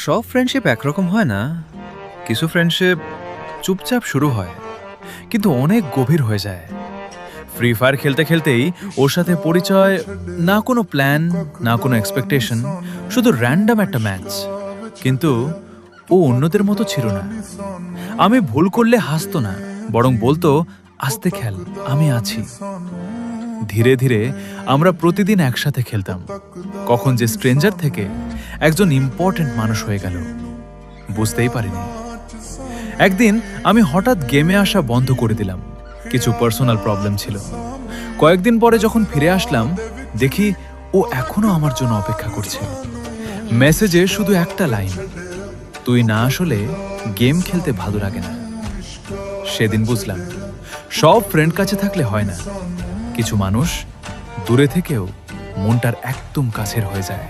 সব ফ্রেন্ডশিপ একরকম হয় না। কিছু ফ্রেন্ডশিপ চুপচাপ শুরু হয় কিন্তু অনেক গভীর হয়ে যায়। ফ্রি ফায়ার খেলতে খেলতেই ওর সাথে পরিচয়, না কোনো প্ল্যান, না কোনো এক্সপেকটেশন, শুধু র্যান্ডম একটা ম্যাচ। কিন্তু ও অন্যদের মতো ছিল না। আমি ভুল করলে হাসতো না, বরং বলতো, আস্তে খেল, আমি আছি। ধীরে ধীরে আমরা প্রতিদিন একসাথে খেলতাম। কখন যে স্ট্রেঞ্জার থেকে একজন ইম্পর্টেন্ট মানুষ হয়ে গেল বুঝতেই পারিনি। একদিন আমি হঠাৎ গেমে আসা বন্ধ করে দিলাম, কিছু পার্সোনাল প্রবলেম ছিল। কয়েকদিন পরে যখন ফিরে আসলাম, দেখি ও এখনো আমার জন্য অপেক্ষা করছে। মেসেজে শুধু একটা লাইন, তুই না আসলে গেম খেলতে ভালো লাগে না। সেদিন বুঝলাম, সব ফ্রেন্ড কাছে থাকলে হয় না, কিছু মানুষ দূরে থেকেও মনটার একদম কাছের হয়ে যায়।